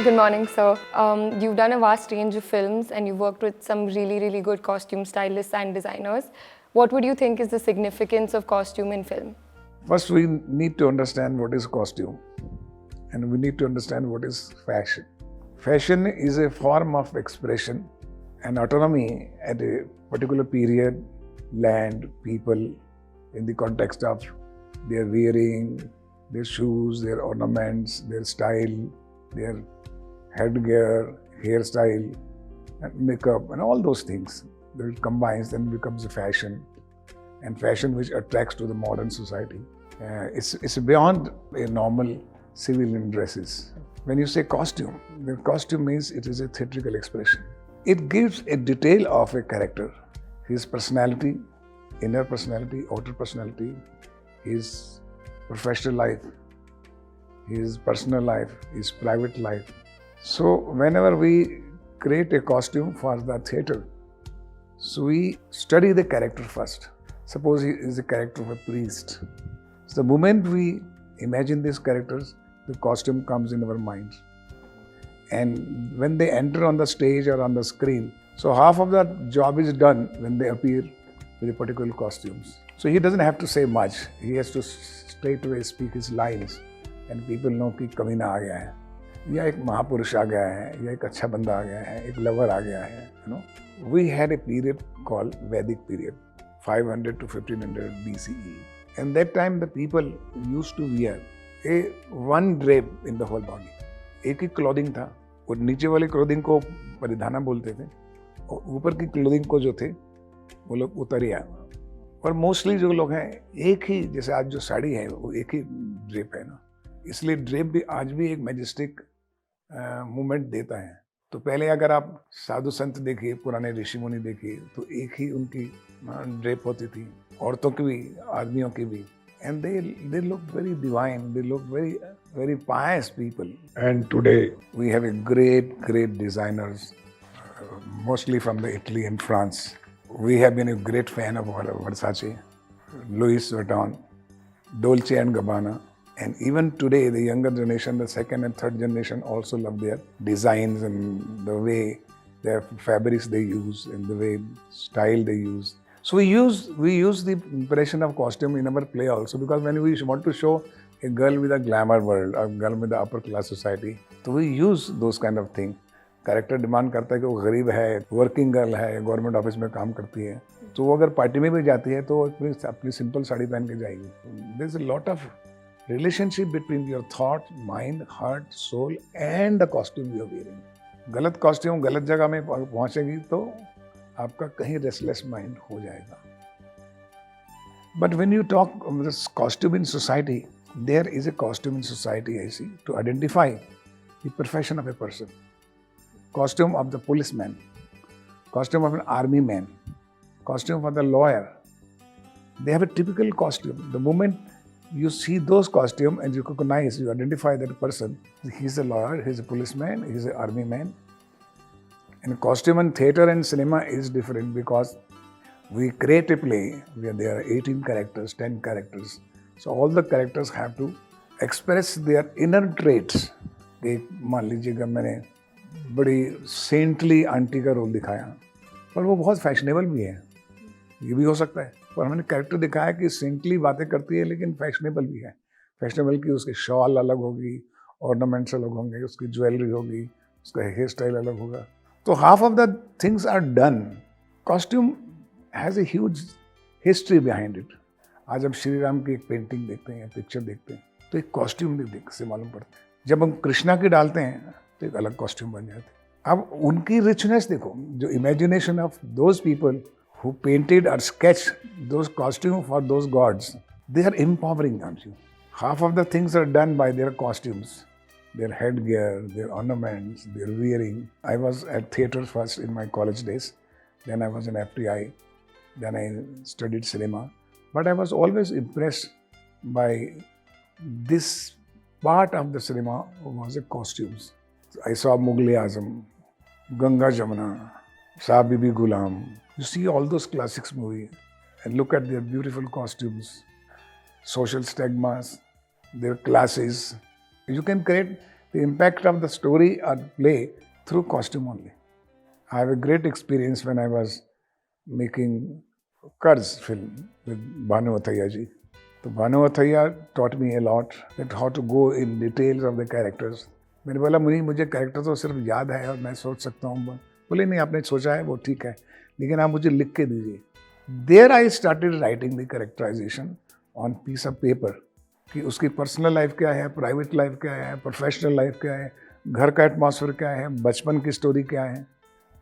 Good morning, sir. You've done a vast range of films and you've worked with some really, really good costume stylists and designers. What would you think is the significance of costume in film? First, we need to understand what is costume and we need to understand what is fashion. Fashion is a form of expression and autonomy at a particular period, land, people, in the context of their wearing, their shoes, their ornaments, their style, their headgear, hairstyle, and makeup, and all those things. That it combines and becomes a fashion, and fashion which attracts to the modern society. It's beyond a normal civilian dresses. When you say costume, the costume means it is a theatrical expression. It gives a detail of a character, his personality, inner personality, outer personality, his professional life, his personal life, his private life. So whenever we create a costume for the theatre, so we study the character first. Suppose he is a character of a priest. So the moment we imagine these characters, the costume comes in our minds. And when they enter on the stage or on the screen, so half of that job is done when they appear with a particular costumes. So he doesn't have to say much. He has to straight away speak his lines and people know कि कमीना आ गया है, या एक महापुरुष आ गया है, या एक अच्छा बंदा आ गया है, एक lover आ गया है. You know, we had a period called Vedic period, 500 to 1500 BCE. And that time the people used to wear a one drape in the whole body. एक ही clothing था, और नीचे वाले clothing को परिधाना बोलते थे, और ऊपर की clothing को जो थे वो लोग उतरिया. और मोस्टली जो लोग हैं एक ही, जैसे आज जो साड़ी है वो एक ही ड्रेप है ना, इसलिए ड्रेप भी आज भी एक मैजेस्टिक मूवमेंट देता है. तो पहले अगर आप साधु संत देखिए, पुराने ऋषि मुनि देखिए, तो एक ही उनकी ड्रेप होती थी, औरतों की भी, आदमियों की भी. And they look very divine, they look very very pious people. And today we have a great designers, mostly from the Italy and France. We have been a great fan of Versace, Louis Vuitton, Dolce and Gabbana, and even today the younger generation, the second and third generation also love their designs and the way their fabrics they use and the way style they use. So we use the impression of costume in our play also, because when we want to show a girl with a glamour world, a girl with the upper class society, so we use those kind of things. Character demand करता है कि वो गरीब है, working girl है, government office में काम करती है, तो वो अगर पार्टी में भी जाती है तो अपनी सिंपल साड़ी पहन के जाएगी. There is a lot of relationship between your thought, mind, heart, soul and the costume you are wearing. गलत कॉस्ट्यूम गलत जगह में पहुंचेगी तो आपका कहीं रेस्टलेस माइंड हो जाएगा. But when you talk costume in society, there is a costume in society I see to identify the profession of a person. Costume of the policeman, costume of an army man, costume for the lawyer. They have a typical costume. The moment you see those costumes and you recognize, you identify that person, he's a lawyer, he's a policeman, he's an army man. And costume in theatre and cinema is different because we create a play where there are 18 characters, 10 characters. So all the characters have to express their inner traits. मान लीजिएगा मैंने बड़ी saintly aunty का role दिखाया, पर वो बहुत fashionable भी है, ये भी हो सकता है. पर हमने कैरेक्टर दिखाया कि सेंटली बातें करती है लेकिन फैशनेबल भी है. फैशनेबल की उसके शॉल अलग होगी, ऑर्नामेंट्स अलग होंगे, उसकी ज्वेलरी होगी, उसका हेयर स्टाइल अलग होगा. तो half of the things are done. Costume has a huge history behind it. आज हम श्री राम की एक पेंटिंग देखते हैं, पिक्चर देखते हैं, तो एक कॉस्ट्यूम भी देख से मालूम पड़ता है. जब हम कृष्णा की डालते हैं तो एक अलग कॉस्ट्यूम बन जाते हैं. अब उनकी रिचनेस देखो, जो imagination of those people who painted और sketch those costume for those gods, they are empowering, aren't you? Half of the things are done by their costumes, their headgear, their ornaments, their wearing. I was at theatre first in my college days, then I was in FTI, then I studied cinema. But I was always impressed by this part of the cinema was the costumes. I saw Mughal-e-Azam, Ganga Jamuna, Saab Bibi Ghulam. You see all those classics movies and look at their beautiful costumes, social stigmas, their classes. You can create the impact of the story or play through costume only. I have a great experience when I was making Karz film with Bhanu Athaiya ji. So Bhanu Athaiya taught me a lot that how to go in details of the characters. मैंने बोला मुझे character तो सिर्फ याद है और मैं सोच सकता हूँ. बोले नहीं, आपने सोचा है वो ठीक है, लेकिन आप मुझे लिख के दीजिए. There I started writing the characterization on piece of paper कि उसकी पर्सनल लाइफ क्या है, प्राइवेट लाइफ क्या है, प्रोफेशनल लाइफ क्या है, घर का एटमॉस्फेयर क्या है, बचपन की स्टोरी क्या है,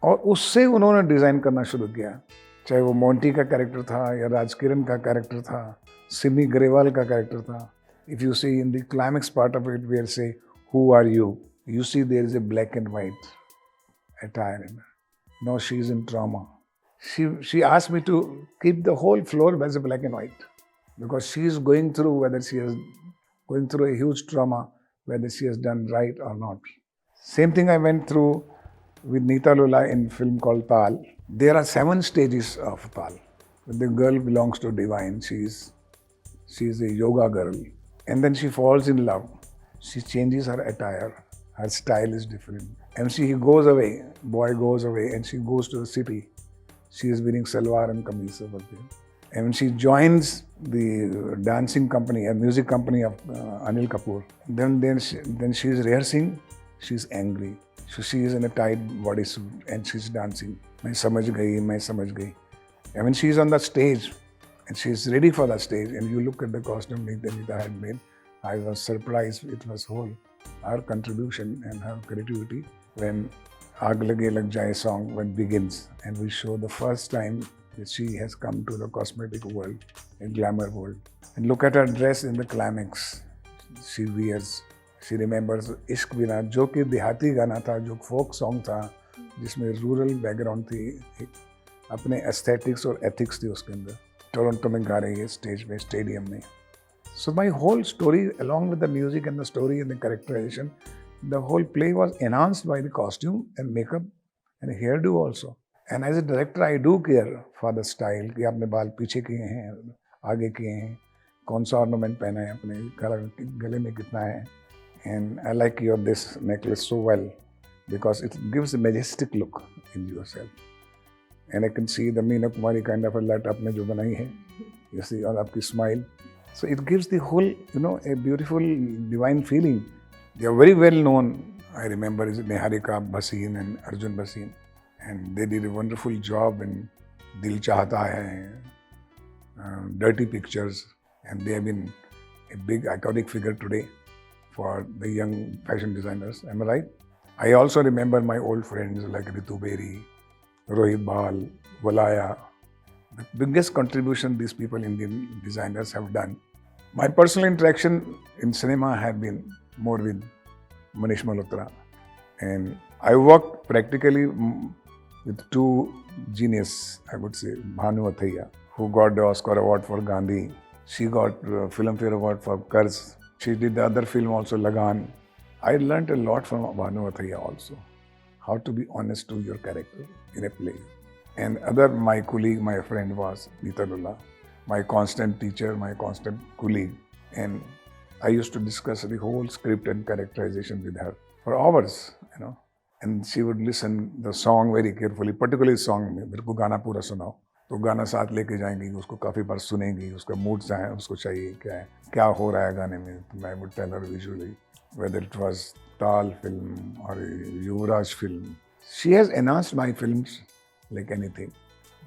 और उससे उन्होंने डिज़ाइन करना शुरू किया. चाहे वो मोंटी का कैरेक्टर था या राजकिरण का कैरेक्टर था, सिमी ग्रेवाल का कैरेक्टर था. If you see in the climax part of it where say who are you see there is a black and white attire in her. No, she is in trauma. She asked me to keep the whole floor as a black and white because she is going through a huge trauma, whether she has done right or not. Same thing I went through with Neeta Lola in film called Tal. There are 7 stages of Tal. The girl belongs to divine. She is a yoga girl, and then she falls in love. She changes her attire. Her style is different. And she goes away, boy goes away, and she goes to the city. She is wearing salwar and kameez over there. And when she joins the dancing company, a music company of Anil Kapoor, then she is rehearsing, she is angry. So she is in a tight bodysuit and she is dancing. मैं समझ गई. And when she is on the stage, and she is ready for the stage, and you look at the costume Neeta had made, I was surprised. It was whole her contribution and her creativity. When Aag Lage Lag Jaye song when begins, and we show the first time that she has come to the cosmetic world, a glamour world. And look at her dress in the climax. She wears, she remembers Ishq Bina, जो कि देहाती गाना था, जो folk song था, जिसमें rural background थी, अपने aesthetics और ethics थी उसके अंदर. टोरंटो में गा रही है स्टेज में, स्टेडियम में. So my whole story, along with the music and the story and the characterization, the whole play was enhanced by the costume and makeup and hairdo also. And as a director, I do care for the style कि आपने बाल पीछे किए हैं, आगे किए हैं, कौन सा ornament पहना है अपने गले में कितना है. And I like your this necklace so well because it gives a majestic look in yourself. And I can see the Meena Kumari kind of a light आपने जो बनाई है, you see, और आपकी smile. So it gives the whole, a beautiful divine feeling. They are very well known. I remember is Niharika Bhasin and Arjun Bhasin, and they did a wonderful job in Dil Chahta Hai, Dirty Pictures, and they have been a big iconic figure today for the young fashion designers. Am I right? I also remember my old friends like Ritu Beri, Rohit Bal, Valaya. The biggest contribution these people, Indian designers, have done. My personal interaction in cinema had been more with Manish Malhotra. And I worked practically with 2 geniuses, I would say. Bhanu Athaiya, who got the Oscar Award for Gandhi. She got Filmfare Award for Karz. She did the other film also, Lagan. I learned a lot from Bhanu Athaiya also. How to be honest to your character in a play. And my colleague, my friend was Neeta Lola, my constant teacher, my constant colleague. And I used to discuss the whole script and characterization with her for hours, And she would listen the song very carefully, particularly song में मेरे को गाना पूरा सुनाओ. तो गाना साथ लेके जाएंगी, उसको काफ़ी बार सुनेंगी, उसका मूड चाहे उसको चाहिए क्या हो रहा है गाने में. तो I would tell her visually, whether it was Tal film or Yuvraj film. She has enhanced my films like anything.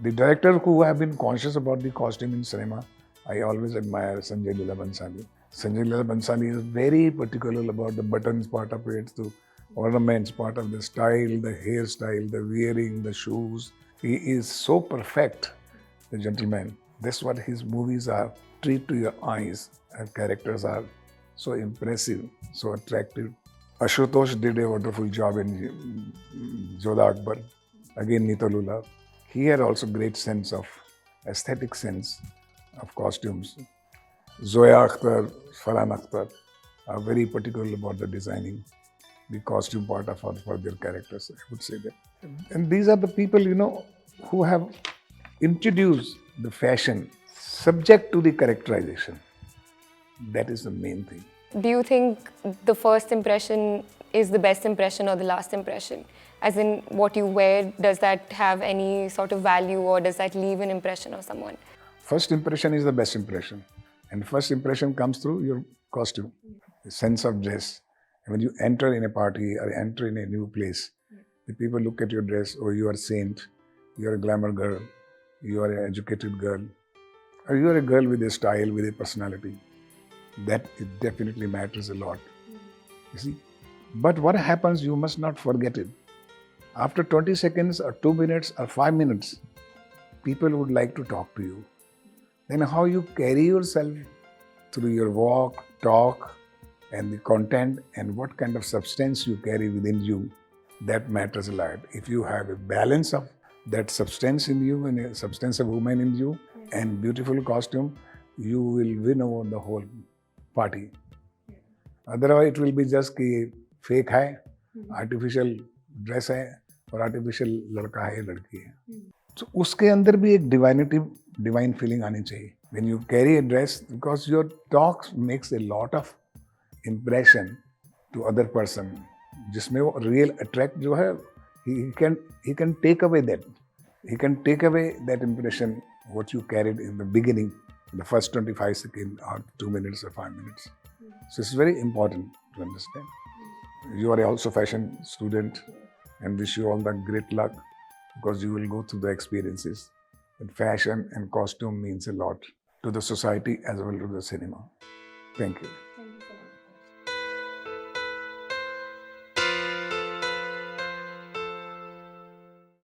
The director who have been conscious about the costume in cinema, I always admire Sanjay Leela Bhansali. Sanjay Leela Bhansali is very particular about the buttons part of it, the ornaments part of the style, the hairstyle, the wearing, the shoes. He is so perfect, the gentleman. That's what his movies are. Treat to your eyes. Her characters are so impressive, so attractive. Ashutosh did a wonderful job in Jodha Akbar. Again, Neeta Lola. He had also great sense of aesthetic sense of costumes. Zoya Akhtar, Farhan Akhtar are very particular about the designing, the costume part of for their characters, I would say that. And these are the people, who have introduced the fashion subject to the characterization. That is the main thing. Do you think the first impression is the best impression or the last impression? As in, what you wear, does that have any sort of value, or does that leave an impression of someone? First impression is the best impression. And first impression comes through your costume, the sense of dress. And when you enter in a party or enter in a new place, the people look at your dress, oh, you are a saint, you are a glamour girl, you are an educated girl, or you are a girl with a style, with a personality. That it definitely matters a lot. You see? But what happens, you must not forget it. After 20 seconds or 2 minutes or 5 minutes, people would like to talk to you. Then how you carry yourself through your walk, talk, and the content, and what kind of substance you carry within you, that matters a lot. If you have a balance of that substance in you and a substance of woman in you and beautiful costume, you will win over the whole party. Otherwise, it will be just कि fake है, artificial dress है और artificial लड़का है लड़की है. So उसके अंदर भी एक divine feeling आनी चाहिए. When you carry a dress, because your talk makes a lot of impression to other person, जिसमें वो real attract जो है, he can take away that. He can take away that impression what you carried in the beginning, the first 25 seconds or 2 minutes or 5 minutes. So it's very important to understand. You are also fashion student, and wish you all the great luck, because you will go through the experiences. And fashion and costume means a lot to the society as well as to the cinema. Thank you.